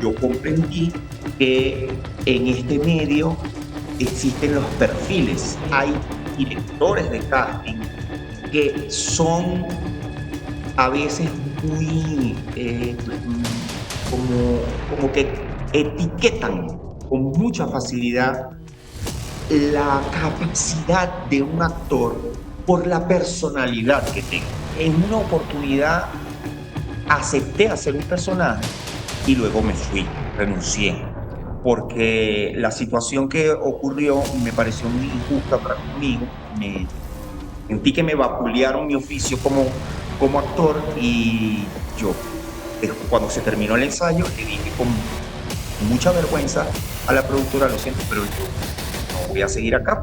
yo comprendí que en este medio existen los perfiles. Hay directores de casting que son a veces muy como que etiquetan con mucha facilidad la capacidad de un actor por la personalidad que tenga. En una oportunidad acepté hacer un personaje y luego me fui, renuncié, porque la situación que ocurrió me pareció muy injusta para conmigo. Sentí que me vapulearon mi oficio como actor y yo, cuando se terminó el ensayo, le dije con mucha vergüenza a la productora: lo siento, pero yo no voy a seguir acá.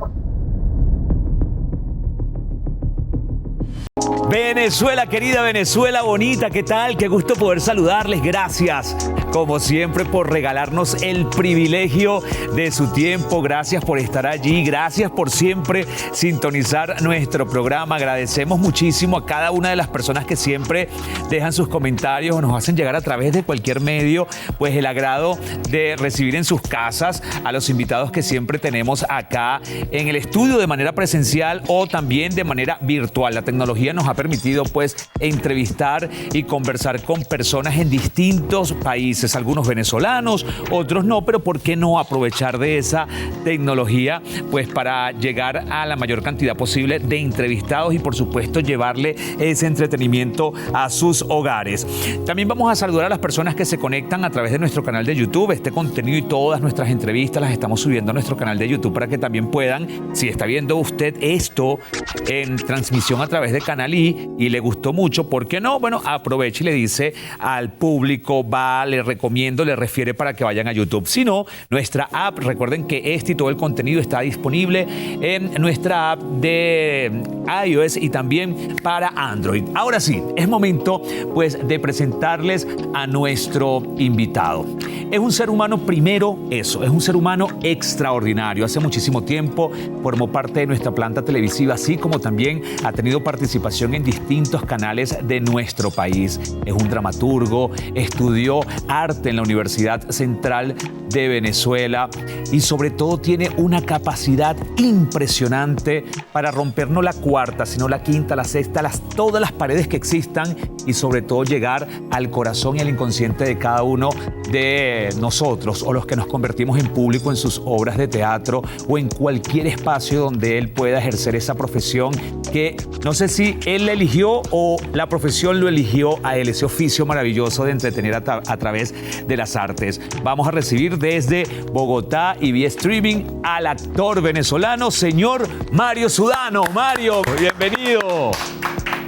Venezuela, querida Venezuela bonita, ¿qué tal? Qué gusto poder saludarles. Gracias, como siempre, por regalarnos el privilegio de su tiempo. Gracias por estar allí. Gracias por siempre sintonizar nuestro programa. Agradecemos muchísimo a cada una de las personas que siempre dejan sus comentarios o nos hacen llegar a través de cualquier medio, pues el agrado de recibir en sus casas a los invitados que siempre tenemos acá en el estudio de manera presencial o también de manera virtual. La tecnología nos ha permitido pues entrevistar y conversar con personas en distintos países, algunos venezolanos, otros no, pero ¿por qué no aprovechar de esa tecnología pues para llegar a la mayor cantidad posible de entrevistados y por supuesto llevarle ese entretenimiento a sus hogares? También vamos a saludar a las personas que se conectan a través de nuestro canal de YouTube. Este contenido y todas nuestras entrevistas las estamos subiendo a nuestro canal de YouTube para que también puedan, si está viendo usted esto en transmisión a través de Canal I y le gustó mucho, ¿por qué no? Bueno, aproveche y le dice al público, le recomiendo, le refiere para que vayan a YouTube. Si no, nuestra app, recuerden que este y todo el contenido está disponible en nuestra app de iOS y también para Android. Ahora sí, es momento pues de presentarles a nuestro invitado. Es un ser humano, primero eso, es un ser humano extraordinario. Hace muchísimo tiempo formó parte de nuestra planta televisiva, así como también ha tenido participación en distintos canales de nuestro país. Es un dramaturgo, estudió arte en la Universidad Central de Venezuela y sobre todo tiene una capacidad impresionante para romper no la cuarta, sino la quinta, la sexta, todas las paredes que existan y sobre todo llegar al corazón y al inconsciente de cada uno de nosotros o los que nos convertimos en público en sus obras de teatro o en cualquier espacio donde él pueda ejercer esa profesión que no sé si él la eligió o la profesión lo eligió a él, ese oficio maravilloso de entretener a través de las artes. Vamos a recibir desde Bogotá y vía streaming al actor venezolano, señor Mario Sudano. Mario, bienvenido.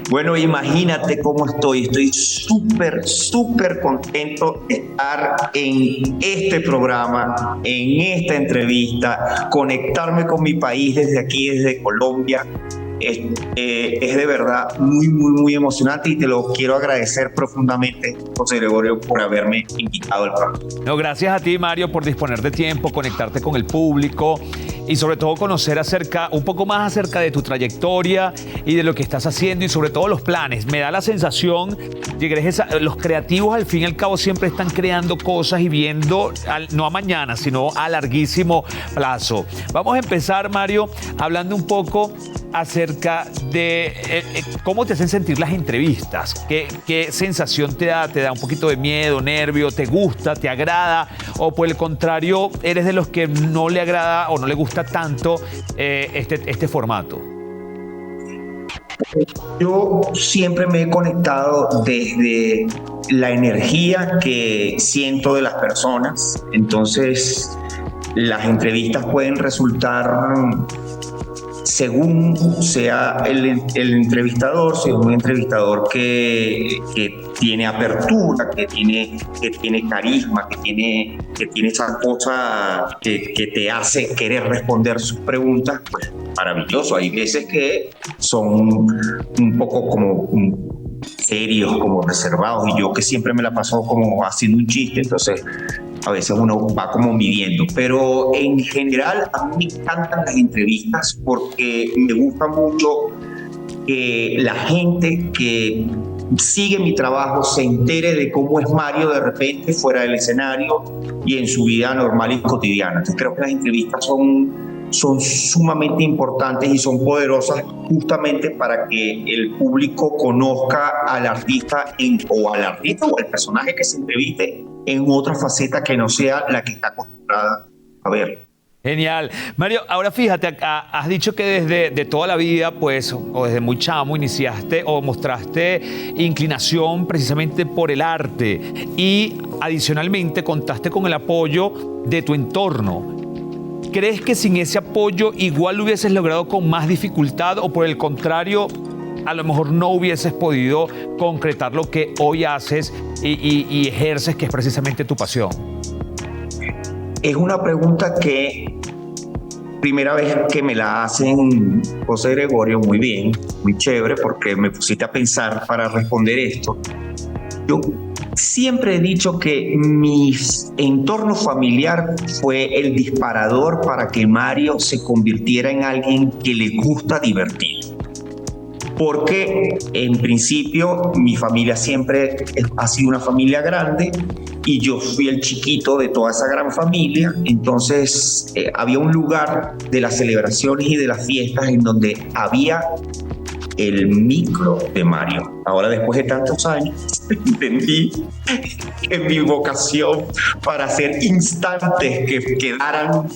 Bueno, imagínate cómo estoy. Estoy súper contento de estar en este programa, en esta entrevista, conectarme con mi país desde aquí, desde Colombia. Es de verdad muy emocionante y te lo quiero agradecer profundamente, José Gregorio, por haberme invitado al programa. No, gracias a ti, Mario, por disponer de tiempo, conectarte con el público y sobre todo conocer un poco más acerca de tu trayectoria y de lo que estás haciendo y sobre todo los planes. Me da la sensación de que los creativos al fin y al cabo siempre están creando cosas y viendo no a mañana, sino a larguísimo plazo. Vamos a empezar, Mario, hablando un poco acerca de cómo te hacen sentir las entrevistas. ¿Qué sensación te da? ¿Te da un poquito de miedo, nervio? ¿Te gusta? ¿Te agrada? ¿O por el contrario, eres de los que no le agrada o no le gusta tanto este formato? Yo siempre me he conectado desde la energía que siento de las personas. Entonces, las entrevistas pueden resultar, según sea el entrevistador, si es un entrevistador que tiene apertura, que tiene carisma, que tiene esa cosa que te hace querer responder sus preguntas, pues maravilloso. Hay veces que son un poco como serios, como reservados, y yo que siempre me la paso como haciendo un chiste, entonces a veces uno va como midiendo, pero en general a mí me encantan las entrevistas porque me gusta mucho que la gente que sigue mi trabajo se entere de cómo es Mario de repente fuera del escenario y en su vida normal y cotidiana. Entonces creo que las entrevistas son sumamente importantes y son poderosas justamente para que el público conozca al artista o al personaje que se entreviste en otra faceta que no sea la que está acostumbrada a ver. Genial. Mario, ahora fíjate, has dicho que desde toda la vida, pues, o desde muy chamo, iniciaste o mostraste inclinación precisamente por el arte y adicionalmente contaste con el apoyo de tu entorno. ¿Crees que sin ese apoyo igual lo hubieses logrado con más dificultad o por el contrario, a lo mejor no hubieses podido concretar lo que hoy haces y ejerces, que es precisamente tu pasión? Es una pregunta que primera vez que me la hacen, José Gregorio, muy bien, muy chévere, porque me pusiste a pensar para responder esto. Yo siempre he dicho que mi entorno familiar fue el disparador para que Mario se convirtiera en alguien que le gusta divertir. Porque en principio mi familia siempre ha sido una familia grande y yo fui el chiquito de toda esa gran familia. Entonces había un lugar de las celebraciones y de las fiestas en donde había el micro de Mario. Ahora, después de tantos años, entendí que mi vocación para hacer instantes que quedaran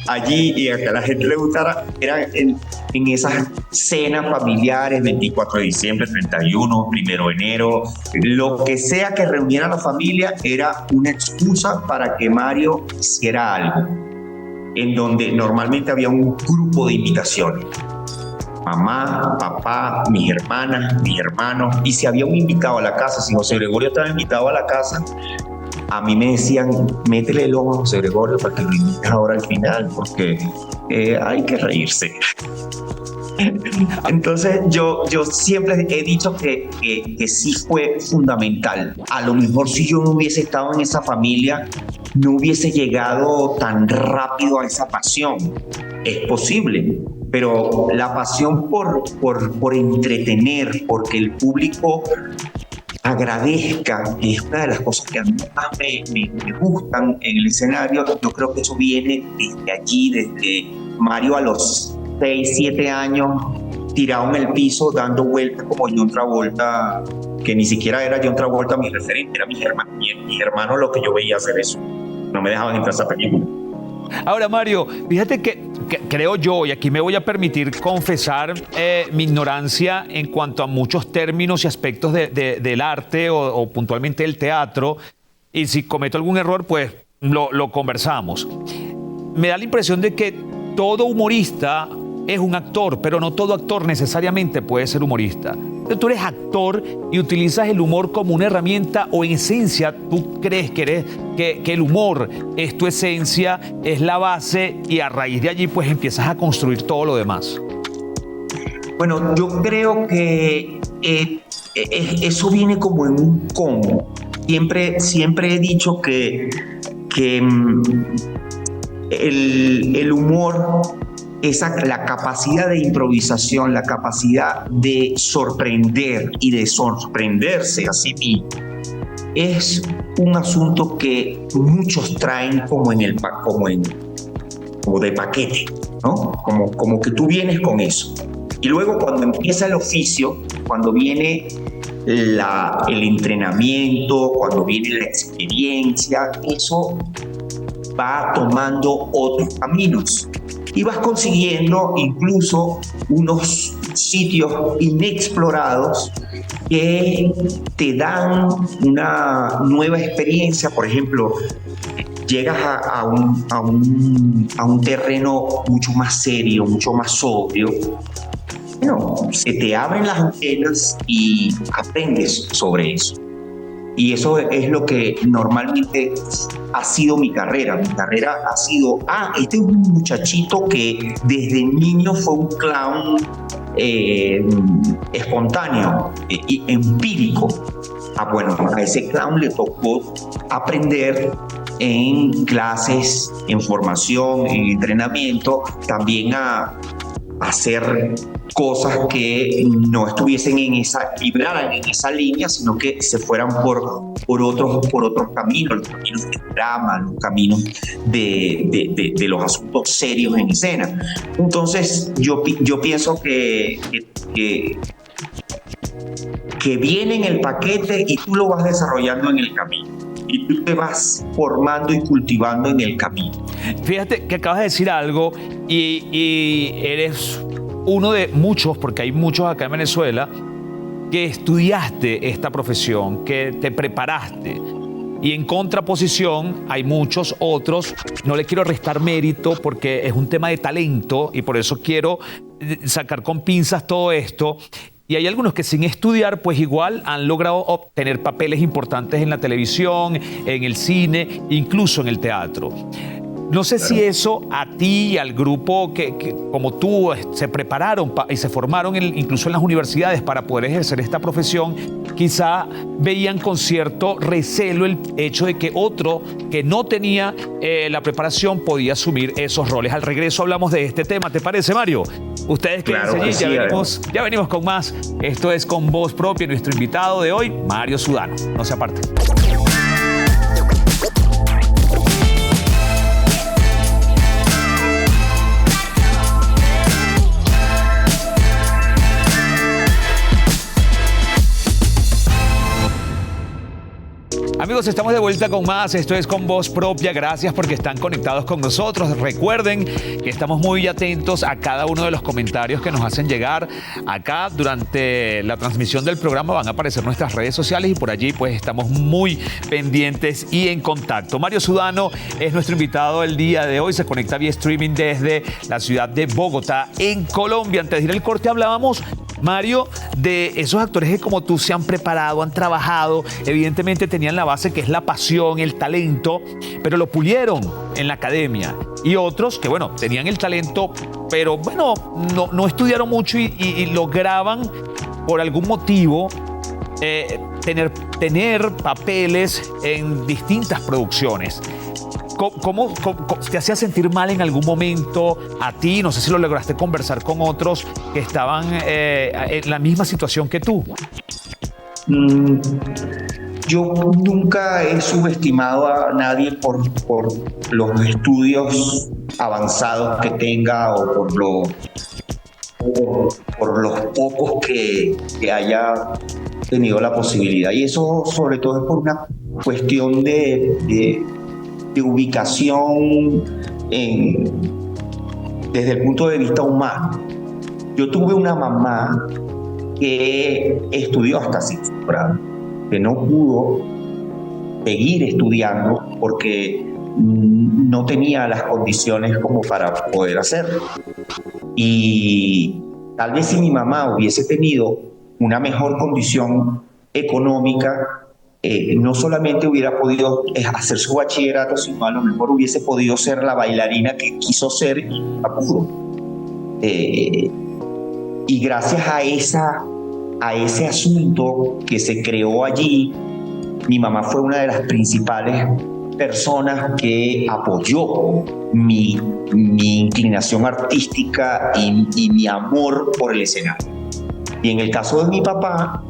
allí y a que a la gente le gustara era en esas cenas familiares, 24 de diciembre, 31, 1 de enero, lo que sea que reuniera a la familia era una excusa para que Mario hiciera algo, en donde normalmente había un grupo de invitaciones. Mamá, papá, mis hermanas, mis hermanos, y si había un invitado a la casa, si José Gregorio estaba invitado a la casa, a mí me decían, métele el ojo a José Gregorio para que lo invites ahora al final, porque hay que reírse. Entonces yo siempre he dicho que sí fue fundamental. A lo mejor si yo no hubiese estado en esa familia, no hubiese llegado tan rápido a esa pasión. Es posible, pero la pasión por entretener, porque el público agradezca, es una de las cosas que a mí más me gustan en el escenario. Yo creo que eso viene desde allí, desde Mario a los 6, 7 años, tirado en el piso, dando vueltas como John Travolta, que ni siquiera era John Travolta mi referente, era mis hermanos lo que yo veía hacer eso. No me dejaban entrar a esa película. Ahora, Mario, fíjate que creo yo, y aquí me voy a permitir confesar mi ignorancia en cuanto a muchos términos y aspectos del arte o puntualmente del teatro, y si cometo algún error, pues lo conversamos. Me da la impresión de que todo humorista es un actor, pero no todo actor necesariamente puede ser humorista. Tú eres actor y utilizas el humor como una herramienta, o en esencia tú crees que el humor es tu esencia, es la base, y a raíz de allí pues empiezas a construir todo lo demás. Bueno, yo creo que eso viene como en un combo. Siempre he dicho que el humor, la capacidad de improvisación, la capacidad de sorprender y de sorprenderse a sí mismo, es un asunto que muchos traen como de paquete, ¿no? Como que tú vienes con eso. Y luego cuando empieza el oficio, cuando viene el entrenamiento, cuando viene la experiencia, eso va tomando otros caminos. Y vas consiguiendo incluso unos sitios inexplorados que te dan una nueva experiencia. Por ejemplo, llegas a un terreno mucho más serio, mucho más sobrio. Bueno, se te abren las antenas y aprendes sobre eso. Y eso es lo que normalmente ha sido mi carrera. Mi carrera ha sido, este es un muchachito que desde niño fue un clown espontáneo y empírico. Bueno, a ese clown le tocó aprender en clases, en formación, en entrenamiento, también a hacer cosas que no estuviesen vibraran en esa línea, sino que se fueran por otros caminos, los caminos del drama, los caminos de los asuntos serios en escena. Entonces yo pienso que viene en el paquete y tú lo vas desarrollando en el camino. Y tú te vas formando y cultivando en el camino. Fíjate que acabas de decir algo y eres uno de muchos, porque hay muchos acá en Venezuela, que estudiaste esta profesión, que te preparaste. Y en contraposición hay muchos otros, no le quiero restar mérito porque es un tema de talento y por eso quiero sacar con pinzas todo esto. Y hay algunos que sin estudiar, pues igual han logrado obtener papeles importantes en la televisión, en el cine, incluso en el teatro. No sé si eso a ti y al grupo que como tú se prepararon y se formaron incluso en las universidades para poder ejercer esta profesión, quizá veían con cierto recelo el hecho de que otro que no tenía la preparación podía asumir esos roles. Al regreso hablamos de este tema, ¿te parece, Mario? Ustedes quédense allí, ya venimos con más. Esto es Con Voz Propia, nuestro invitado de hoy, Mario Sudano. No se aparten. Amigos, estamos de vuelta con más. Esto es Con Voz Propia. Gracias porque están conectados con nosotros. Recuerden que estamos muy atentos a cada uno de los comentarios que nos hacen llegar. Acá durante la transmisión del programa van a aparecer nuestras redes sociales y por allí pues estamos muy pendientes y en contacto. Mario Sudano es nuestro invitado el día de hoy. Se conecta vía streaming desde la ciudad de Bogotá, en Colombia. Antes de ir al corte hablábamos, Mario, de esos actores que como tú se han preparado, han trabajado, evidentemente tenían la base que es la pasión, el talento, pero lo pulieron en la academia. Y otros que, bueno, tenían el talento, pero bueno, no estudiaron mucho y lograban, por algún motivo, tener papeles en distintas producciones. ¿Cómo te hacía sentir mal en algún momento a ti? No sé si lo lograste conversar con otros que estaban en la misma situación que tú. Yo nunca he subestimado a nadie por los estudios avanzados que tenga o por los pocos que haya tenido la posibilidad. Y eso sobre todo es por una cuestión de ubicación desde el punto de vista humano. Yo tuve una mamá que estudió hasta sexto grado, que no pudo seguir estudiando porque no tenía las condiciones como para poder hacerlo. Y tal vez si mi mamá hubiese tenido una mejor condición económica, no solamente hubiera podido hacer su bachillerato, sino a lo mejor hubiese podido ser la bailarina que quiso ser y no pudo. Y gracias a ese asunto que se creó allí, mi mamá fue una de las principales personas que apoyó mi inclinación artística y mi amor por el escenario. Y en el caso de mi papá,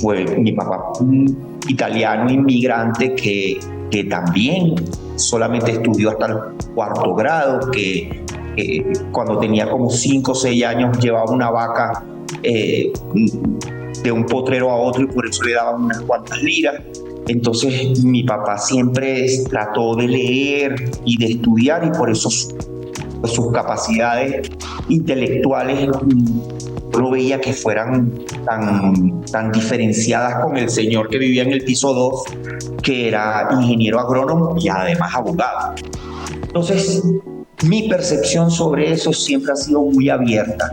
fue mi papá un italiano inmigrante que también solamente estudió hasta el cuarto grado, que cuando tenía como 5 o 6 años llevaba una vaca de un potrero a otro y por eso le daban unas cuantas liras. Entonces mi papá siempre trató de leer y de estudiar y por eso sus capacidades intelectuales no veía que fueran tan diferenciadas con el señor que vivía en el piso 2, que era ingeniero agrónomo y además abogado. Entonces, mi percepción sobre eso siempre ha sido muy abierta.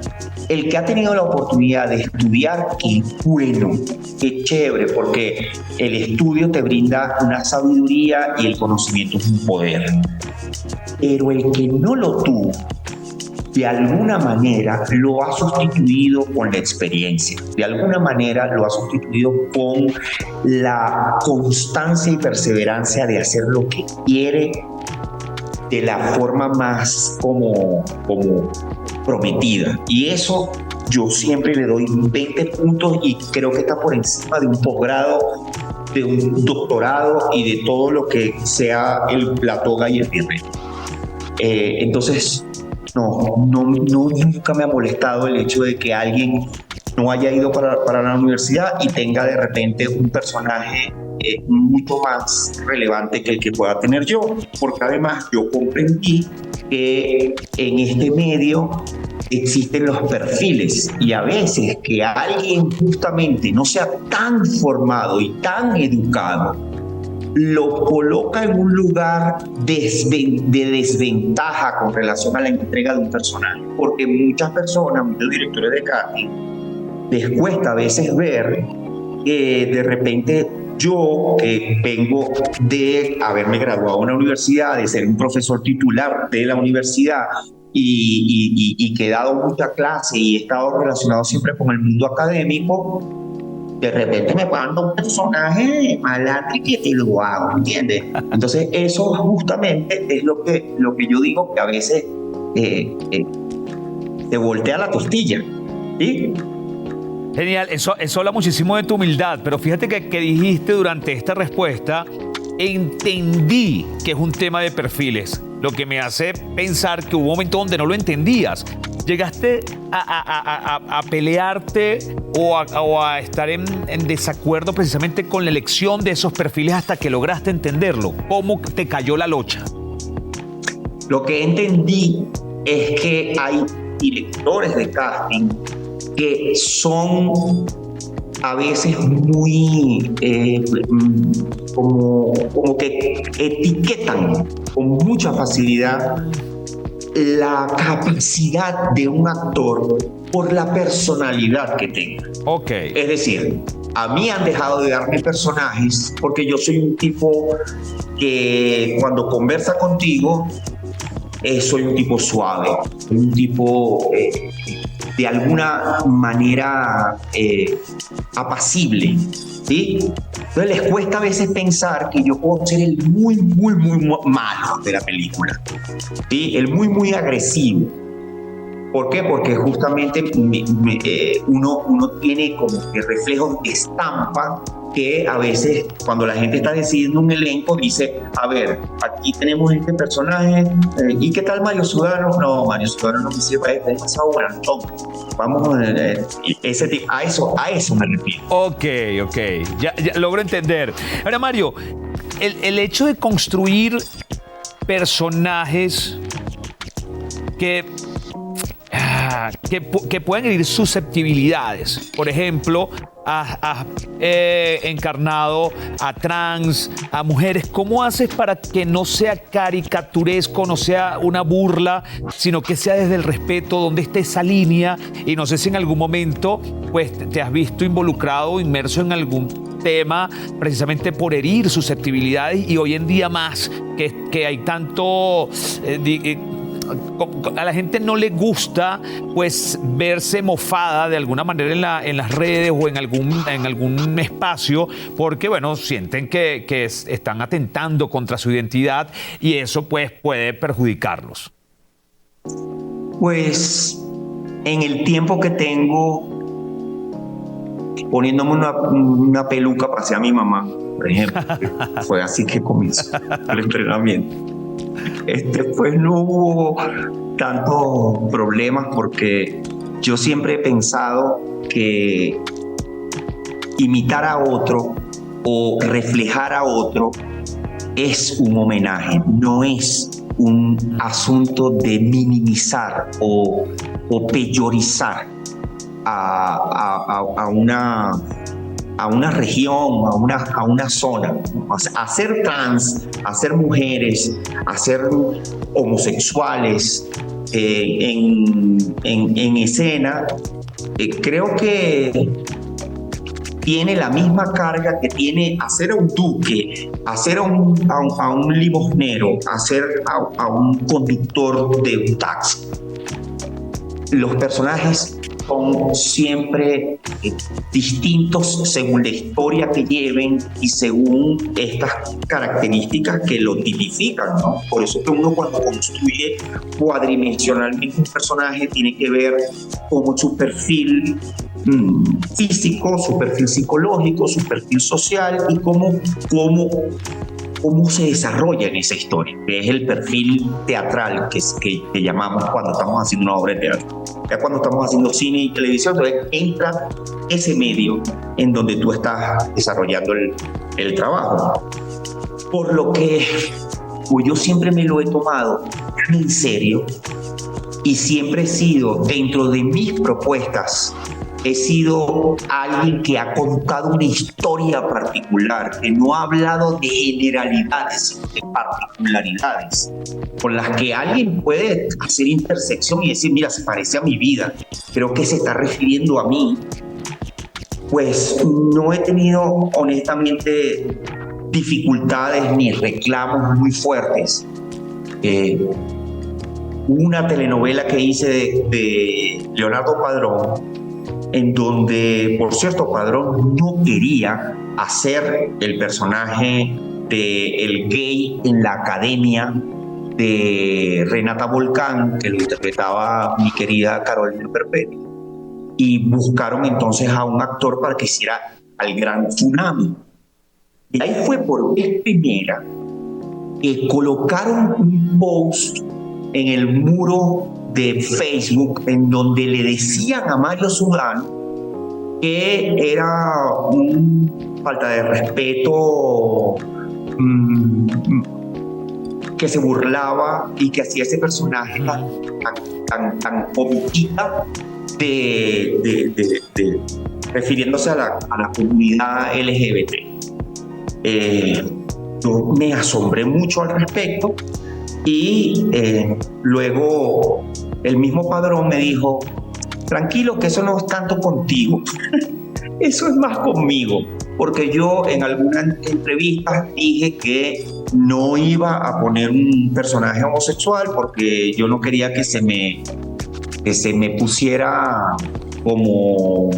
El que ha tenido la oportunidad de estudiar, qué bueno, qué chévere, porque el estudio te brinda una sabiduría y el conocimiento es un poder. Pero el que no lo tuvo, de alguna manera lo ha sustituido con la experiencia, de alguna manera lo ha sustituido con la constancia y perseverancia de hacer lo que quiere de la forma más como comprometida. Y eso yo siempre le doy 20 puntos y creo que está por encima de un posgrado, de un doctorado y de todo lo que sea la toga y el virrey. Entonces, nunca me ha molestado el hecho de que alguien no haya ido para la universidad y tenga de repente un personaje mucho más relevante que el que pueda tener yo, porque además yo comprendí que en este medio existen los perfiles y a veces que alguien justamente no sea tan formado y tan educado lo coloca en un lugar de desventaja con relación a la entrega de un personaje, porque muchas personas, muchos directores de casting, les cuesta a veces ver que de repente yo, que vengo de haberme graduado en una universidad, de ser un profesor titular de la universidad y que he dado mucha clase y he estado relacionado siempre con el mundo académico, de repente me puedan dar un personaje malandro que te lo hago, ¿entiendes? Entonces eso justamente es lo que yo digo, que a veces te voltea la tortilla, ¿sí? Genial, eso habla muchísimo de tu humildad, pero fíjate que dijiste durante esta respuesta, entendí que es un tema de perfiles, lo que me hace pensar que hubo un momento donde no lo entendías. ¿Llegaste a pelearte o a estar en desacuerdo precisamente con la elección de esos perfiles hasta que lograste entenderlo? ¿Cómo te cayó la locha? Lo que entendí es que hay directores de casting que son a veces muy como que etiquetan con mucha facilidad la capacidad de un actor por la personalidad que tenga. Ok. Es decir, a mí han dejado de darme personajes porque yo soy un tipo que cuando conversa contigo soy un tipo suave, un tipo de alguna manera apacible, ¿sí? Entonces les cuesta a veces pensar que yo puedo ser el muy malo de la película, ¿sí? El muy agresivo. ¿Por qué? Porque justamente uno tiene como que reflejos de estampa que a veces cuando la gente está decidiendo un elenco dice, a ver, aquí tenemos este personaje, ¿y qué tal Mario Sudano? No, Mario Sudano no me sirve, es demasiado bueno. Vamos ese tipo, a eso me refiero. Ok, ya logro entender. Ahora, Mario, el hecho de construir personajes que pueden herir susceptibilidades. Por ejemplo, has encarnado a trans, a mujeres. ¿Cómo haces para que no sea caricaturesco, no sea una burla, sino que sea desde el respeto, donde esté esa línea? Y no sé si en algún momento pues, te has visto involucrado, inmerso en algún tema precisamente por herir susceptibilidades, y hoy en día más que hay tanto... a la gente no le gusta pues verse mofada de alguna manera en las redes o en algún espacio, porque bueno, sienten que están atentando contra su identidad y eso pues puede perjudicarlos. Pues en el tiempo que tengo poniéndome una peluca pasé a mi mamá, por ejemplo. Fue así que comenzó el entrenamiento. Pues no hubo tantos problemas porque yo siempre he pensado que imitar a otro o reflejar a otro es un homenaje, no es un asunto de minimizar o peyorizar a una región, a una zona. A ser trans, a ser mujeres, a ser homosexuales en escena, creo que tiene la misma carga que tiene hacer a un duque, hacer a un limosnero, hacer a un conductor de un taxi. Los personajes son siempre distintos según la historia que lleven y según estas características que lo tipifican, ¿no? Por eso que uno cuando construye cuadridimensionalmente un personaje tiene que ver cómo su perfil físico, su perfil psicológico, su perfil social y cómo se desarrolla en esa historia, que es el perfil teatral que llamamos cuando estamos haciendo una obra de teatro. Ya cuando estamos haciendo cine y televisión, entonces entra ese medio en donde tú estás desarrollando el trabajo. Por lo que pues yo siempre me lo he tomado en serio y siempre he sido, dentro de mis propuestas, he sido alguien que ha contado una historia particular, que no ha hablado de generalidades, sino de particularidades, con las que alguien puede hacer intersección y decir, mira, se parece a mi vida, creo que se está refiriendo a mí. Pues no he tenido, honestamente, dificultades ni reclamos muy fuertes. Una telenovela que hice de Leonardo Padrón, en donde, por cierto, Padrón no quería hacer el personaje del gay en la academia de Renata Volcán, que lo interpretaba mi querida Carolina Perpetua, y buscaron entonces a un actor para que hiciera al gran Tsunami. Y ahí fue por vez primera que colocaron un post en el muro de Facebook en donde le decían a Mario Sudán que era una falta de respeto, que se burlaba y que hacía ese personaje tan comiquita refiriéndose a la comunidad LGBT. Yo me asombré mucho al respecto y luego el mismo Padrón me dijo, tranquilo que eso no es tanto contigo, eso es más conmigo, porque yo en algunas entrevistas dije que no iba a poner un personaje homosexual porque yo no quería que se me pusiera como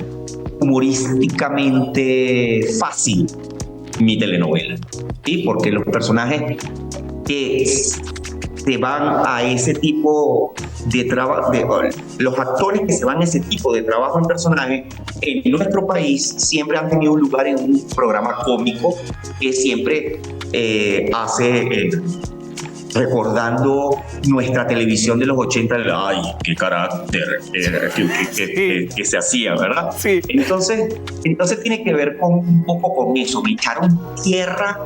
humorísticamente fácil mi telenovela, ¿sí? Porque los personajes que se van a ese tipo de trabajo, los actores que se van a ese tipo de trabajo en personaje en nuestro país siempre han tenido un lugar en un programa cómico que siempre hace recordando nuestra televisión de los 80, ¡ay, qué carácter que se hacía, ¿verdad? Sí. Entonces tiene que ver un poco con eso. Me echaron tierra,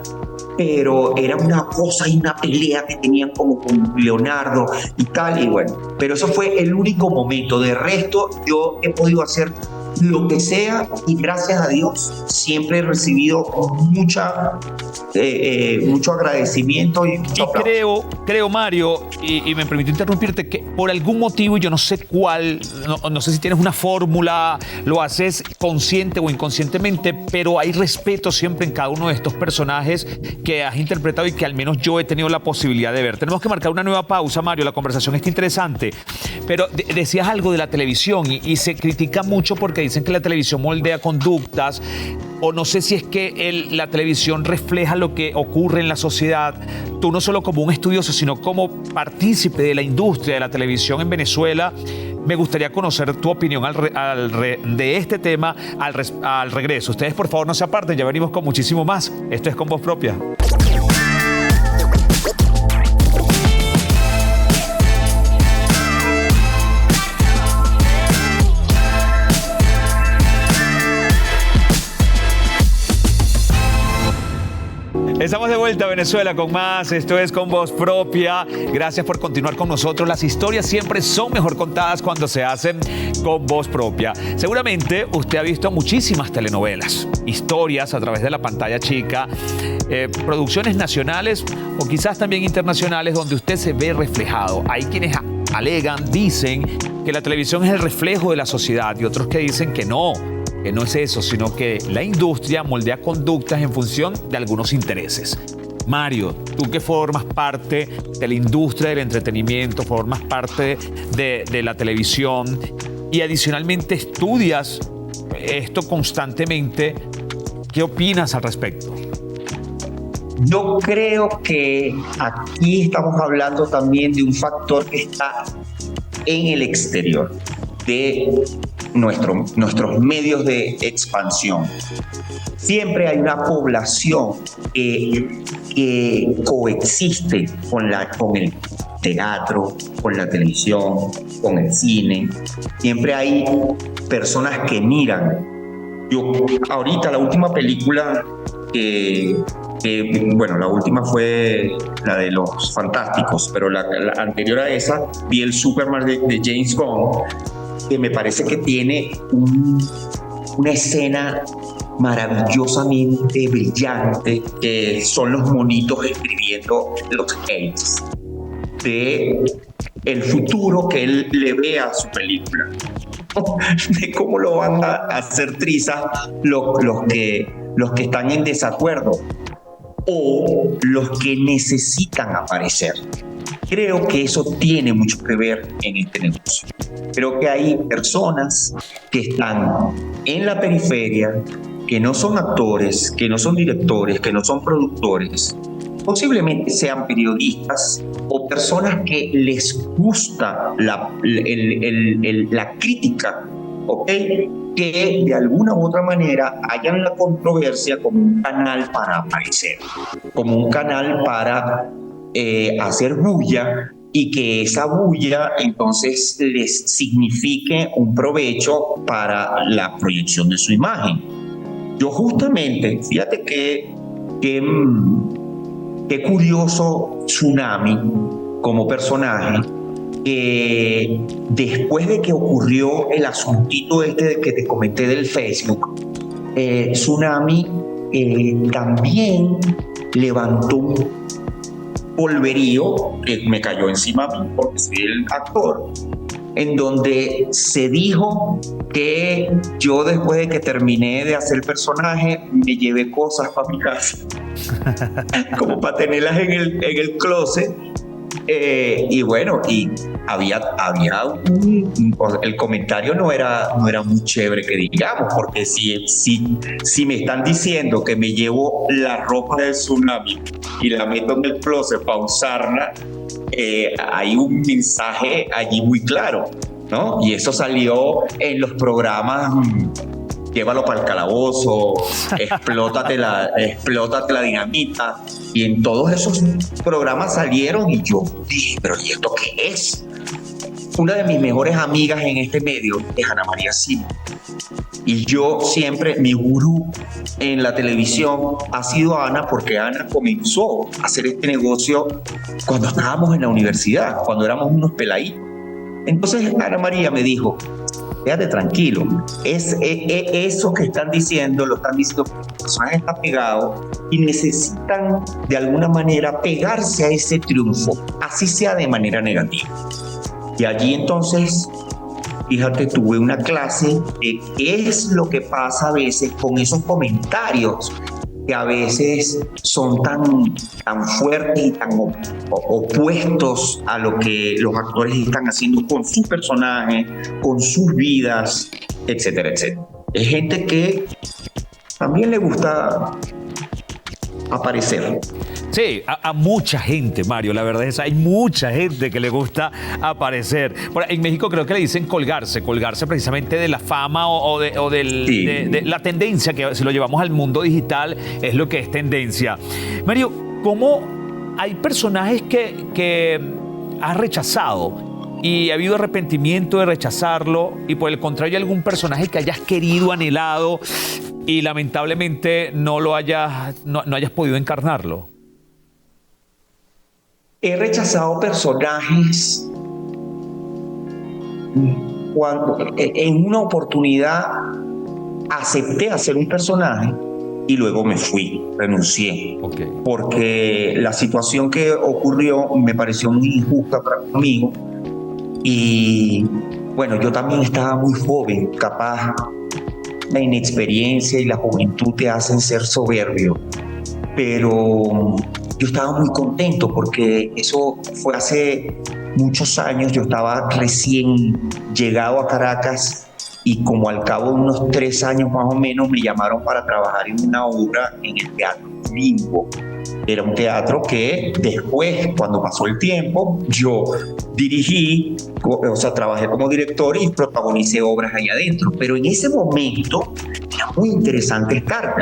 pero era una cosa y una pelea que tenían como con Leonardo y tal, y bueno, pero eso fue el único momento. De resto, yo he podido hacer lo que sea y gracias a Dios siempre he recibido mucho agradecimiento y mucho aplauso. Creo, Mario, y me permito interrumpirte, que por algún motivo, y yo no sé cuál, no sé si tienes una fórmula, lo haces consciente o inconscientemente, pero hay respeto siempre en cada uno de estos personajes que has interpretado y que al menos yo he tenido la posibilidad de ver. Tenemos que marcar una nueva pausa, Mario, la conversación está interesante, pero decías algo de la televisión y se critica mucho porque dicen que la televisión moldea conductas, o no sé si es que la televisión refleja lo que ocurre en la sociedad. Tú no solo como un estudioso, sino como partícipe de la industria de la televisión en Venezuela, me gustaría conocer tu opinión de este tema al regreso. Ustedes, por favor, no se aparten, ya venimos con muchísimo más. Esto es Con Voz Propia. Estamos de vuelta a Venezuela con más. Esto es Con Voz Propia. Gracias por continuar con nosotros. Las historias siempre son mejor contadas cuando se hacen con voz propia. Seguramente usted ha visto muchísimas telenovelas, historias a través de la pantalla chica, producciones nacionales o quizás también internacionales donde usted se ve reflejado. Hay quienes alegan, dicen que la televisión es el reflejo de la sociedad y otros que dicen que no es eso, sino que la industria moldea conductas en función de algunos intereses. Mario, tú que formas parte de la industria del entretenimiento, formas parte de la televisión, y adicionalmente estudias esto constantemente. ¿Qué opinas al respecto? Yo creo que aquí estamos hablando también de un factor que está en el exterior de nuestros medios de expansión. Siempre hay una población que coexiste con el teatro, con la televisión, con el cine. Siempre hay personas que miran. Yo, ahorita, la última película bueno, la última fue la de los Fantásticos, pero la anterior a esa vi el Superman de James Gunn, que me parece que tiene una escena maravillosamente brillante, que son los monitos escribiendo los hates de el futuro que él le ve a su película, de cómo lo van a hacer trizas los que están en desacuerdo o los que necesitan aparecer. Creo que eso tiene mucho que ver en este negocio. Creo que hay personas que están en la periferia, que no son actores, que no son directores, que no son productores, posiblemente sean periodistas o personas que les gusta la crítica, ¿ok? Que de alguna u otra manera hayan la controversia como un canal para aparecer, como un canal para hacer bulla, y que esa bulla entonces les signifique un provecho para la proyección de su imagen. Yo justamente, fíjate qué curioso Tsunami como personaje, después de que ocurrió el asuntito de que te comenté del Facebook, Tsunami también levantó un polverío que me cayó encima a mí porque soy el actor, en donde se dijo que yo, después de que terminé de hacer el personaje, me llevé cosas para mi casa como para tenerlas en el closet. Y bueno, y había el comentario no era muy chévere, que digamos, porque si me están diciendo que me llevo la ropa del Tsunami y la meto en el closet para usarla, hay un mensaje allí muy claro, ¿no? Y eso salió en los programas Llévalo para el calabozo, explótate la dinamita, y en todos esos programas salieron, y yo dije, pero ¿y esto qué es? Una de mis mejores amigas en este medio es Ana María Simón, y yo siempre, mi gurú en la televisión ha sido Ana, porque Ana comenzó a hacer este negocio cuando estábamos en la universidad, cuando éramos unos peladitos. Entonces Ana María me dijo, quédate tranquilo, eso que están diciendo, lo están diciendo porque el personaje está pegado y necesitan de alguna manera pegarse a ese triunfo, así sea de manera negativa. Y allí entonces, fíjate, tuve una clase de qué es lo que pasa a veces con esos comentarios que a veces son tan fuertes y tan opuestos a lo que los actores están haciendo con su personaje, con sus vidas, etcétera, etcétera. Es gente que también le gusta aparecer. Sí, a mucha gente, Mario, la verdad es que hay mucha gente que le gusta aparecer. Bueno, en México creo que le dicen colgarse precisamente de la fama Sí. de la tendencia, que si lo llevamos al mundo digital es lo que es tendencia. Mario, ¿cómo hay personajes que has rechazado y ha habido arrepentimiento de rechazarlo, y por el contrario hay algún personaje que hayas querido, anhelado y lamentablemente no hayas podido encarnarlo? He rechazado personajes cuando en una oportunidad acepté hacer un personaje y luego me fui, renuncié. Okay. Porque la situación que ocurrió me pareció muy injusta para conmigo, y bueno, yo también estaba muy joven, capaz la inexperiencia y la juventud te hacen ser soberbio, pero yo estaba muy contento porque eso fue hace muchos años. Yo estaba recién llegado a Caracas y como al cabo de unos 3 años más o menos me llamaron para trabajar en una obra en el Teatro Limbo. Era un teatro que después, cuando pasó el tiempo, yo dirigí, o sea, trabajé como director y protagonicé obras ahí adentro. Pero en ese momento era muy interesante estar.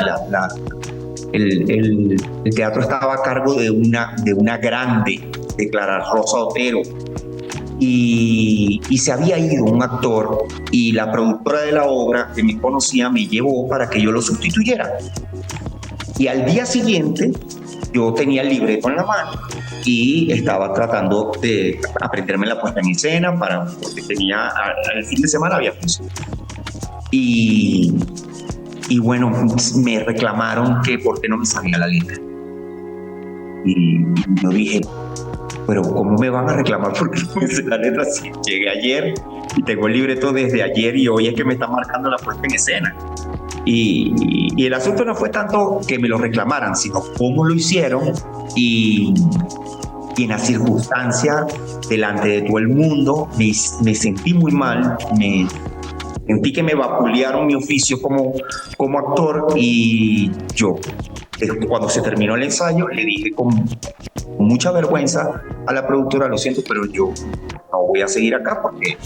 El teatro estaba a cargo de una grande, de Clara Rosa Otero. Y se había ido un actor y la productora de la obra, que me conocía, me llevó para que yo lo sustituyera. Y al día siguiente yo tenía el libreto en la mano y estaba tratando de aprenderme la puesta en escena porque tenía, el fin de semana había función. Y bueno, me reclamaron que por qué no me sabía la letra. Y yo dije, pero ¿cómo me van a reclamar porque no me sé la letra si llegué ayer y tengo el libreto desde ayer y hoy es que me está marcando la puesta en escena? Y el asunto no fue tanto que me lo reclamaran, sino cómo lo hicieron y en la circunstancia, delante de todo el mundo, me sentí muy mal, sentí que me vapulearon mi oficio como actor y yo, cuando se terminó el ensayo, le dije con mucha vergüenza a la productora, lo siento, pero yo no voy a seguir acá porque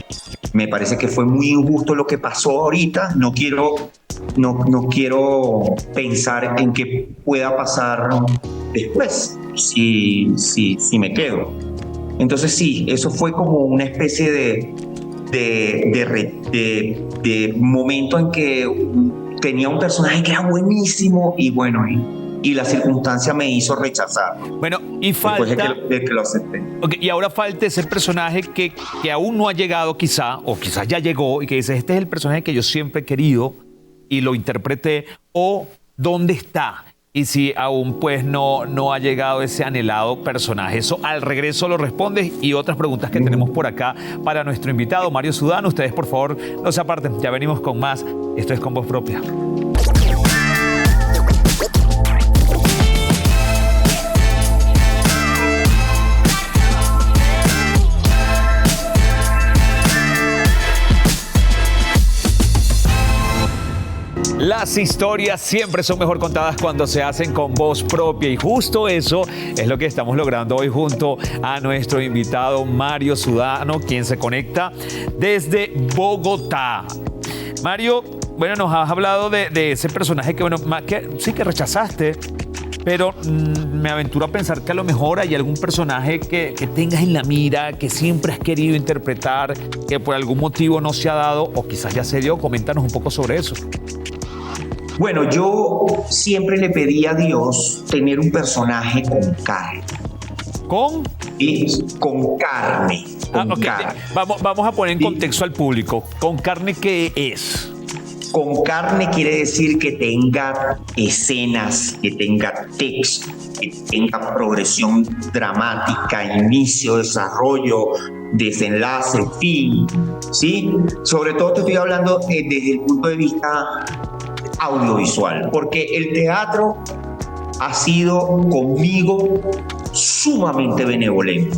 me parece que fue muy injusto lo que pasó ahorita, no quiero pensar en qué pueda pasar después si me quedo. Entonces sí, eso fue como una especie de momento en que tenía un personaje que era buenísimo y bueno, y la circunstancia me hizo rechazar. Bueno, y falta... Después de que lo acepté. Okay, y ahora falta ese personaje que aún no ha llegado quizá, o quizás ya llegó, y que dice, este es el personaje que yo siempre he querido y lo interpreté, o ¿dónde está? Y si aún pues no ha llegado ese anhelado personaje. Eso al regreso lo respondes y otras preguntas que tenemos por acá para nuestro invitado Mario Sudán. Ustedes por favor no se aparten, ya venimos con más. Esto es Con Voz Propia. Las historias siempre son mejor contadas cuando se hacen con voz propia y justo eso es lo que estamos logrando hoy junto a nuestro invitado Mario Sudano, quien se conecta desde Bogotá. Mario, bueno, nos has hablado de ese personaje que, bueno, sí que rechazaste, pero me aventuro a pensar que a lo mejor hay algún personaje que tengas en la mira, que siempre has querido interpretar, que por algún motivo no se ha dado o quizás ya se dio. Coméntanos un poco sobre eso. Bueno, yo siempre le pedí a Dios tener un personaje con carne. ¿Con? Con carne. Okay. Carne. Vamos a poner en contexto al público. ¿Con carne qué es? Con carne quiere decir que tenga escenas, que tenga texto, que tenga progresión dramática, inicio, desarrollo, desenlace, fin, ¿sí? Sobre todo te estoy hablando desde el punto de vista audiovisual, porque el teatro ha sido conmigo sumamente benevolente.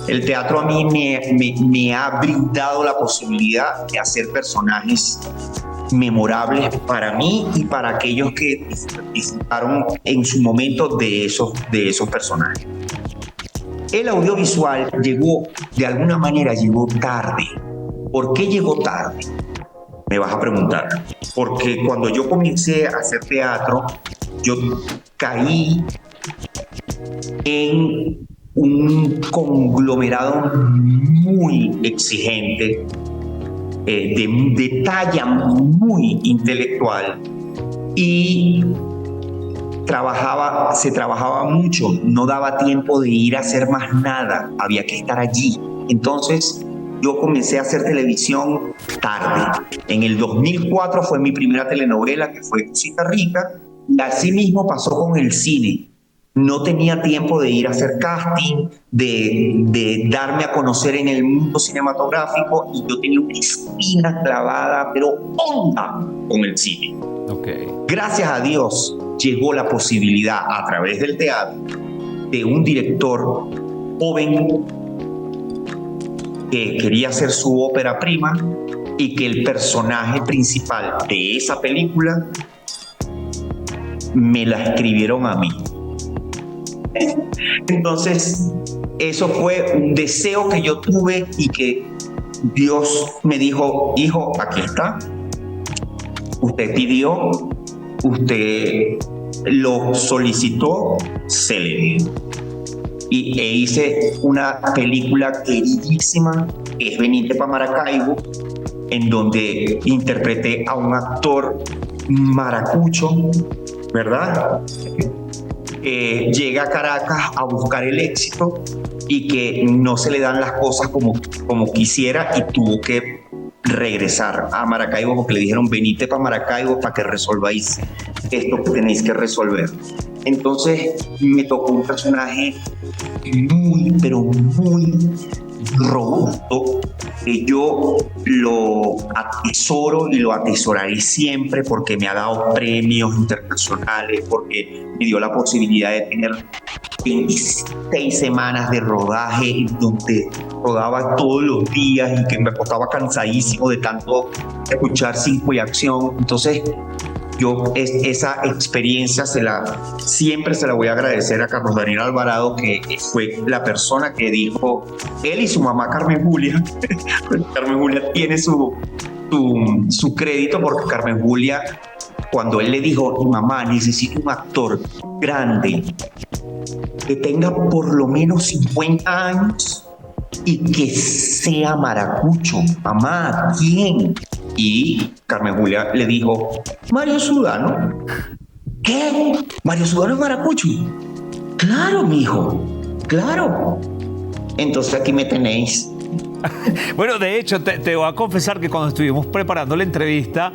El teatro a mí me ha brindado la posibilidad de hacer personajes memorables para mí y para aquellos que disfrutaron en su momento de esos personajes. El audiovisual de alguna manera llegó tarde. ¿Por qué llegó tarde? Me vas a preguntar. Porque cuando yo comencé a hacer teatro, yo caí en un conglomerado muy exigente, de talla muy intelectual, y se trabajaba mucho, no daba tiempo de ir a hacer más nada, había que estar allí. Entonces yo comencé a hacer televisión tarde. En el 2004 fue mi primera telenovela, que fue Cosita Rica, y así mismo pasó con el cine. No tenía tiempo de ir a hacer casting, de darme a conocer en el mundo cinematográfico, y yo tenía una espina clavada, pero honda, con el cine. Okay. Gracias a Dios llegó la posibilidad a través del teatro de un director joven que quería hacer su ópera prima y que el personaje principal de esa película me la escribieron a mí. Entonces, eso fue un deseo que yo tuve y que Dios me dijo: hijo, aquí está. Usted pidió, usted lo solicitó, se le dio. E hice una película queridísima, que es Venite pa' Maracaibo, en donde interpreté a un actor maracucho, ¿verdad? Que llega a Caracas a buscar el éxito y que no se le dan las cosas como quisiera, y tuvo que regresar a Maracaibo porque le dijeron: venite para Maracaibo para que resolváis esto que tenéis que resolver. Entonces me tocó un personaje muy, pero muy robusto, que yo lo atesoro y lo atesoraré siempre, porque me ha dado premios internacionales, porque me dio la posibilidad de tener 26 semanas de rodaje en donde rodaba todos los días y que me acostaba cansadísimo de tanto escuchar Cinco y Acción. Entonces yo esa experiencia siempre se la voy a agradecer a Carlos Daniel Alvarado, que fue la persona que dijo, él y su mamá Carmen Julia. Carmen Julia tiene su crédito, porque Carmen Julia, cuando él le dijo: mamá, necesito un actor grande que tenga por lo menos 50 años y que sea maracucho. Mamá, ¿quién? Y Carmen Julia le dijo: Mario Sudano. ¿Qué? ¿Mario Sudano es maracucho? Claro, mijo, claro. Entonces aquí me tenéis. Bueno, de hecho, te voy a confesar que cuando estuvimos preparando la entrevista,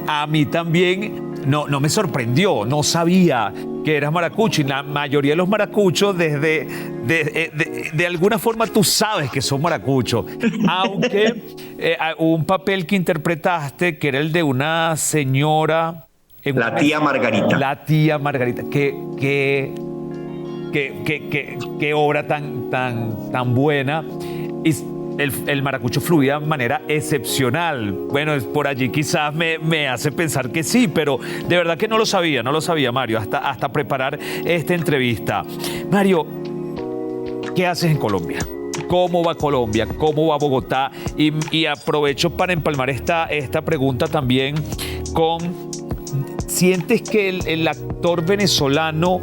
a mí también no me sorprendió, no sabía que eras maracucho, y la mayoría de los maracuchos de alguna forma tú sabes que son maracuchos, aunque un papel que interpretaste que era el de una señora... La tía Margarita. La tía Margarita, qué obra tan buena. Y el maracucho fluía de manera excepcional. Bueno, por allí quizás me hace pensar que sí, pero de verdad que no lo sabía, Mario, hasta preparar esta entrevista. Mario, ¿qué haces en Colombia? ¿Cómo va Colombia? ¿Cómo va Bogotá? Y aprovecho para empalmar esta pregunta también con... ¿Sientes que el actor venezolano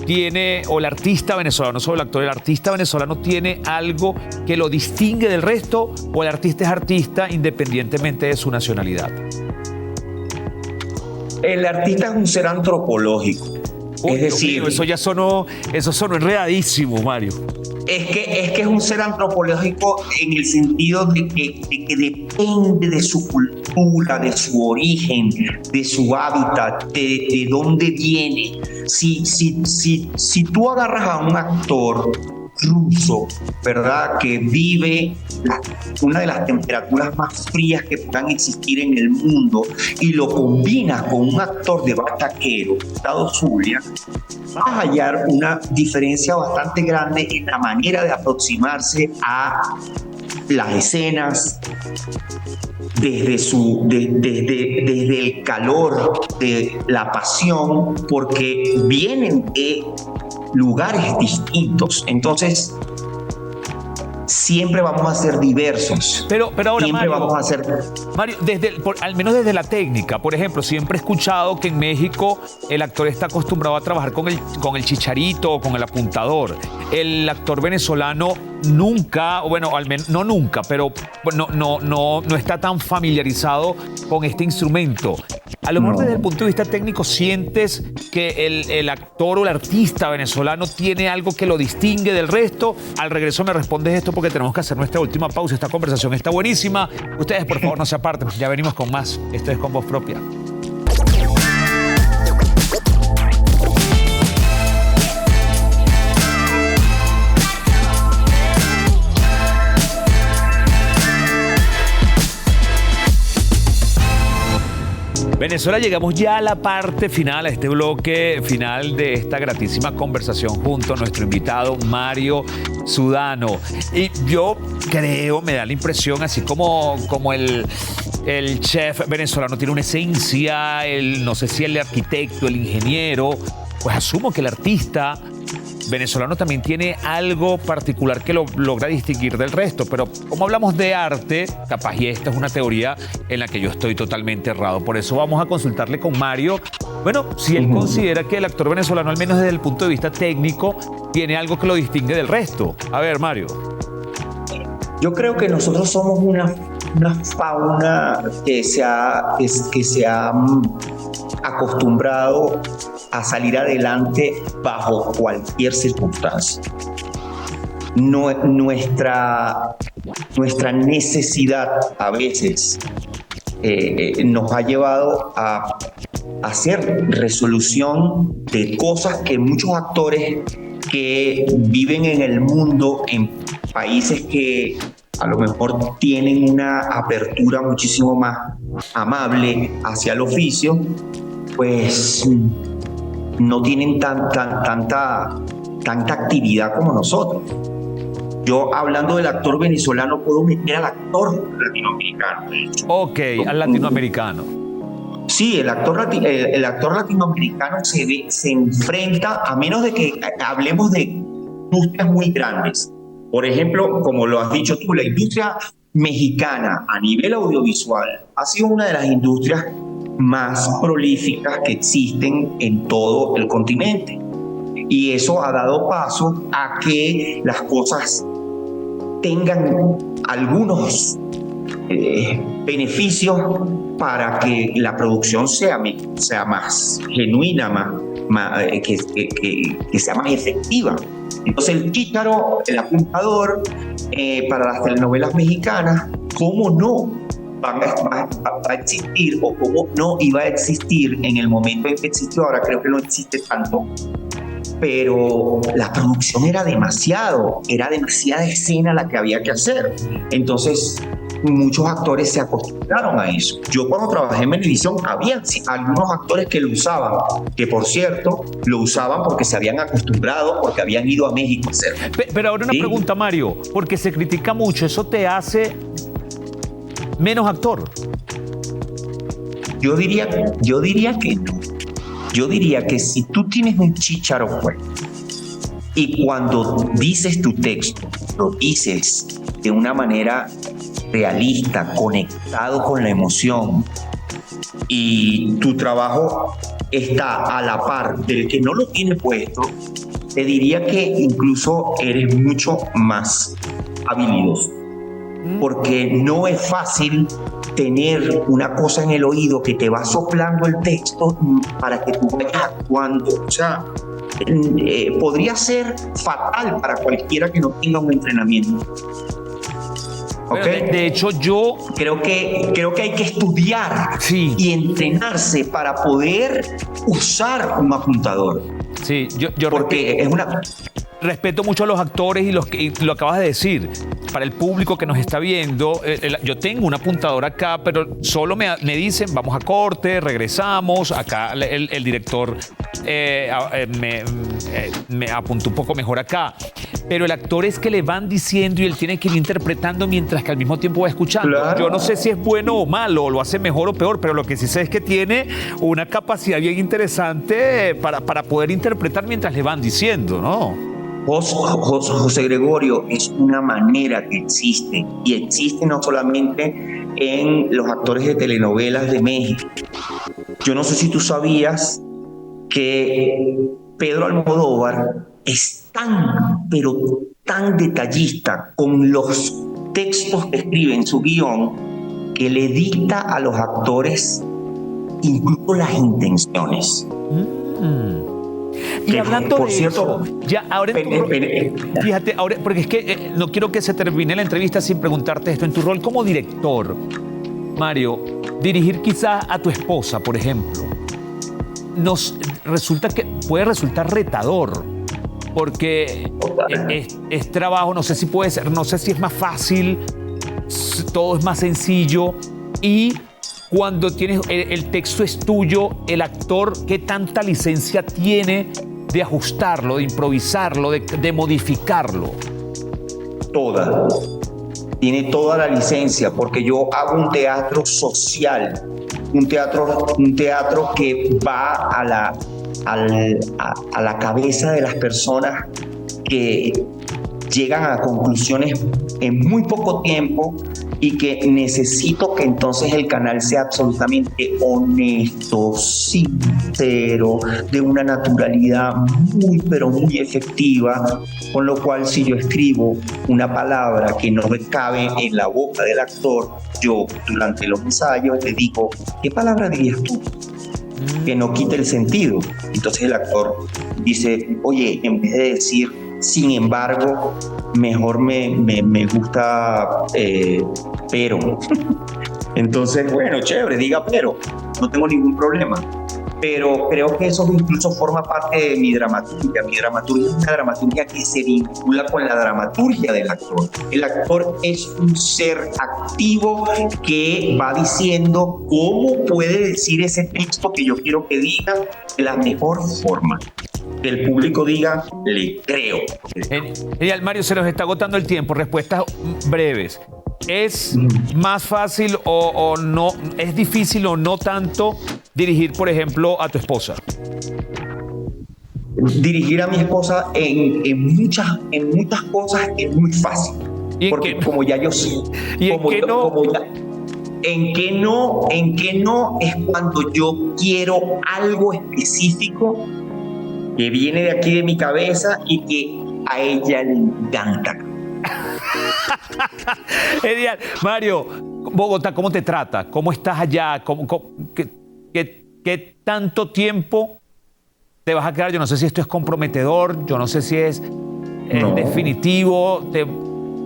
tiene, o el artista venezolano, no solo el actor, el artista venezolano tiene algo que lo distingue del resto, o el artista es artista independientemente de su nacionalidad? El artista es un ser antropológico. Uy, es decir, mío, eso sonó enredadísimo, Mario. Es que es un ser antropológico en el sentido de que depende de su cultura, de su origen, de su hábitat, de dónde viene. Si tú agarras a un actor ruso, ¿verdad?, que vive una de las temperaturas más frías que puedan existir en el mundo, y lo combinas con un actor de Bataquero, Estado Zulia, vas a hallar una diferencia bastante grande en la manera de aproximarse a las escenas, desde el calor, de la pasión, porque vienen de lugares distintos. Entonces, siempre vamos a ser diversos. Pero ahora, siempre Mario, vamos a ser... Mario, al menos desde la técnica, por ejemplo, siempre he escuchado que en México el actor está acostumbrado a trabajar con el chicharito o con el apuntador. El actor venezolano nunca, bueno, al menos no nunca, pero no está tan familiarizado con este instrumento. A lo mejor desde el punto de vista técnico, ¿sientes que el actor o el artista venezolano tiene algo que lo distingue del resto? Al regreso me respondes esto, porque tenemos que hacer nuestra última pausa. Esta conversación está buenísima. Ustedes, por favor, no se aparten. Ya venimos con más. Esto es Con Voz Propia. Venezuela, llegamos ya a la parte final, a este bloque final de esta gratísima conversación junto a nuestro invitado Mario Sudano. Y yo creo, me da la impresión, así como el chef venezolano tiene una esencia, no sé si el arquitecto, el ingeniero, pues asumo que el artista venezolano también tiene algo particular que lo logra distinguir del resto, pero como hablamos de arte, capaz y esta es una teoría en la que yo estoy totalmente errado. Por eso vamos a consultarle con Mario, bueno, si él considera que el actor venezolano, al menos desde el punto de vista técnico, tiene algo que lo distingue del resto. A ver, Mario. Yo creo que nosotros somos una fauna que se ha acostumbrado a salir adelante bajo cualquier circunstancia. Nuestra necesidad a veces nos ha llevado a hacer resolución de cosas que muchos actores que viven en el mundo, en países que a lo mejor tienen una apertura muchísimo más amable hacia el oficio, pues no tienen tanta actividad como nosotros. Yo, hablando del actor venezolano, puedo meter al actor latinoamericano, de hecho. Ok, al latinoamericano. Sí, el actor latinoamericano se enfrenta, a menos de que hablemos de industrias muy grandes. Por ejemplo, como lo has dicho tú, la industria mexicana a nivel audiovisual ha sido una de las industrias más prolíficas que existen en todo el continente. Y eso ha dado paso a que las cosas tengan algunos beneficios para que la producción sea más genuina, que sea más efectiva. Entonces el chícharo, el apuntador, para las telenovelas mexicanas, ¿cómo no va a existir, o cómo no iba a existir en el momento en que existió? Ahora creo que no existe tanto, pero la producción era demasiada escena la que había que hacer. Entonces muchos actores se acostumbraron a eso. Yo, cuando trabajé en Venevisión, había algunos actores que lo usaban, que por cierto lo usaban porque se habían acostumbrado, porque habían ido a México a hacerlo. Pero ahora una pregunta, Mario, porque se critica mucho, ¿eso te hace menos actor? Yo diría que no. Yo diría que si tú tienes un chícharo fuerte y cuando dices tu texto, lo dices de una manera realista, conectado con la emoción, y tu trabajo está a la par del que no lo tiene puesto, te diría que incluso eres mucho más habilidoso. Porque no es fácil tener una cosa en el oído que te va soplando el texto para que tú vayas actuando. O sea, podría ser fatal para cualquiera que no tenga un entrenamiento. ¿Okay? De hecho, yo creo que hay que estudiar y entrenarse para poder usar un apuntador. Sí, yo porque es una... Respeto mucho a los actores y lo acabas de decir. Para el público que nos está viendo, yo tengo un apuntador acá, pero solo me dicen, vamos a corte, regresamos. Acá el director me apuntó un poco mejor acá. Pero el actor es que le van diciendo y él tiene que ir interpretando mientras que al mismo tiempo va escuchando. Claro. Yo no sé si es bueno o malo, lo hace mejor o peor, pero lo que sí sé es que tiene una capacidad bien interesante para poder interpretar mientras le van diciendo, ¿no? José Gregorio, es una manera que existe, y existe no solamente en los actores de telenovelas de México. Yo no sé si tú sabías que Pedro Almodóvar es pero tan detallista con los textos que escribe en su guión, que le dicta a los actores incluso las intenciones. Y hablando de eso, ya ahora fíjate, ahora, porque es que no quiero que se termine la entrevista sin preguntarte esto. En tu rol como director, Mario, dirigir quizás a tu esposa, por ejemplo, puede resultar retador, porque es trabajo, no sé si es más fácil, todo es más sencillo, y cuando tienes el texto es tuyo, el actor, ¿qué tanta licencia tiene de ajustarlo, de improvisarlo, de modificarlo? Toda. Tiene toda la licencia, porque yo hago un teatro social, un teatro que va a la cabeza de las personas, que llegan a conclusiones en muy poco tiempo, y que necesito que entonces el canal sea absolutamente honesto, sincero, de una naturalidad muy, pero muy efectiva, con lo cual si yo escribo una palabra que no me cabe en la boca del actor, yo durante los ensayos le digo, ¿qué palabra dirías tú? Que no quite el sentido. Entonces el actor dice, oye, en vez de decir sin embargo, mejor me gusta pero. Entonces, bueno, chévere, diga pero, no tengo ningún problema. Pero creo que eso incluso forma parte de mi dramaturgia. Mi dramaturgia es una dramaturgia que se vincula con la dramaturgia del actor. El actor es un ser activo que va diciendo cómo puede decir ese texto que yo quiero que diga de la mejor forma. Que el público diga, le creo. Genial, Mario, se nos está agotando el tiempo. Respuestas breves. ¿Es más fácil o no, es difícil o no tanto dirigir, por ejemplo, a tu esposa? Dirigir a mi esposa en muchas cosas es muy fácil. Porque como ya yo sé. ¿Y en qué no? En qué no es cuando yo quiero algo específico que viene de aquí de mi cabeza y que a ella le encanta. Genial. Mario, Bogotá, ¿cómo te trata? ¿Cómo estás allá? ¿Qué tanto tiempo te vas a quedar? Yo no sé si esto es comprometedor, yo no sé si es definitivo.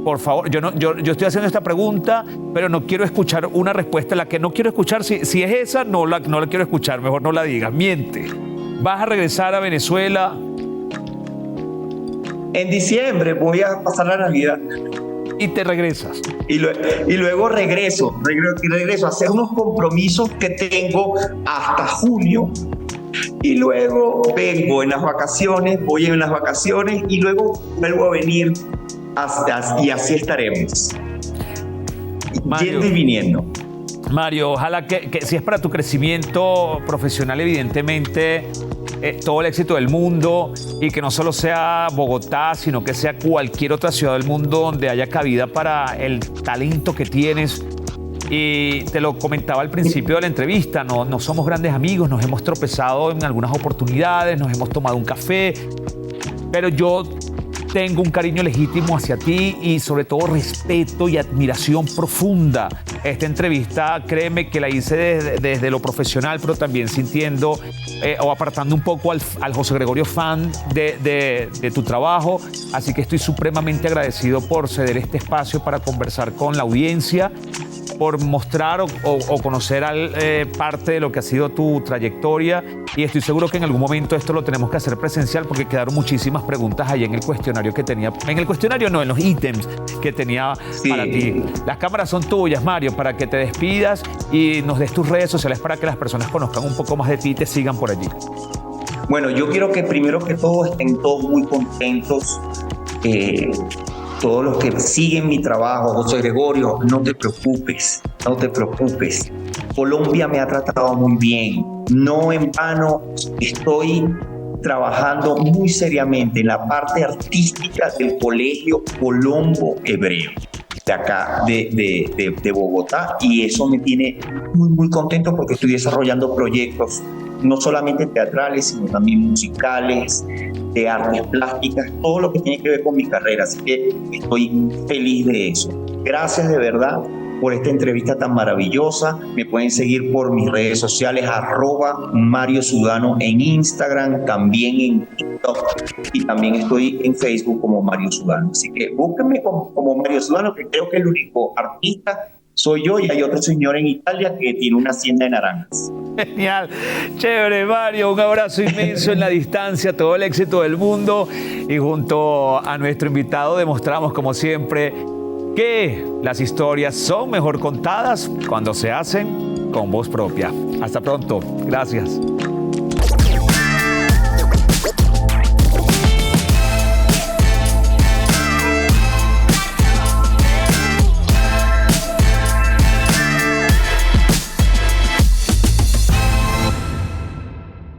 Por favor, yo estoy haciendo esta pregunta, pero no quiero escuchar una respuesta. La que no quiero escuchar, si es esa, no la quiero escuchar. Mejor no la digas, miente. ¿Vas a regresar a Venezuela? En diciembre voy a pasar la Navidad. Y te regresas. Y luego regreso a hacer unos compromisos que tengo hasta junio. Y luego vengo en las vacaciones, voy en las vacaciones y luego vuelvo a venir y así estaremos. Mario, yendo y viniendo. Mario, ojalá que si es para tu crecimiento profesional, evidentemente, todo el éxito del mundo, y que no solo sea Bogotá, sino que sea cualquier otra ciudad del mundo donde haya cabida para el talento que tienes. Y te lo comentaba al principio de la entrevista, no somos grandes amigos, nos hemos tropezado en algunas oportunidades, nos hemos tomado un café, pero yo tengo un cariño legítimo hacia ti y sobre todo respeto y admiración profunda. Esta entrevista, créeme que la hice desde lo profesional, pero también sintiendo o apartando un poco al José Gregorio fan de tu trabajo. Así que estoy supremamente agradecido por ceder este espacio para conversar con la audiencia, por mostrar o conocer parte de lo que ha sido tu trayectoria, y estoy seguro que en algún momento esto lo tenemos que hacer presencial, porque quedaron muchísimas preguntas ahí en el cuestionario que tenía, en el cuestionario no, en los ítems que tenía para ti. Las cámaras son tuyas, Mario, para que te despidas y nos des tus redes sociales para que las personas conozcan un poco más de ti y te sigan por allí. Bueno, yo quiero que primero que todo estén todos muy contentos. Todos los que siguen mi trabajo, José Gregorio, no te preocupes. Colombia me ha tratado muy bien. No en vano estoy trabajando muy seriamente en la parte artística del Colegio Colombo Hebreo de acá, de Bogotá, y eso me tiene muy, muy contento porque estoy desarrollando proyectos no solamente teatrales, sino también musicales, de artes plásticas, todo lo que tiene que ver con mi carrera, así que estoy feliz de eso. Gracias de verdad por esta entrevista tan maravillosa. Me pueden seguir por mis redes sociales, @Mario Sudano en Instagram, también en TikTok, y también estoy en Facebook como Mario Sudano. Así que búsquenme como Mario Sudano, que creo que el único artista soy yo, y hay otro señor en Italia que tiene una hacienda de naranjas. Genial, chévere, Mario, un abrazo inmenso en la distancia, todo el éxito del mundo, y junto a nuestro invitado demostramos, como siempre, que las historias son mejor contadas cuando se hacen con voz propia. Hasta pronto. Gracias.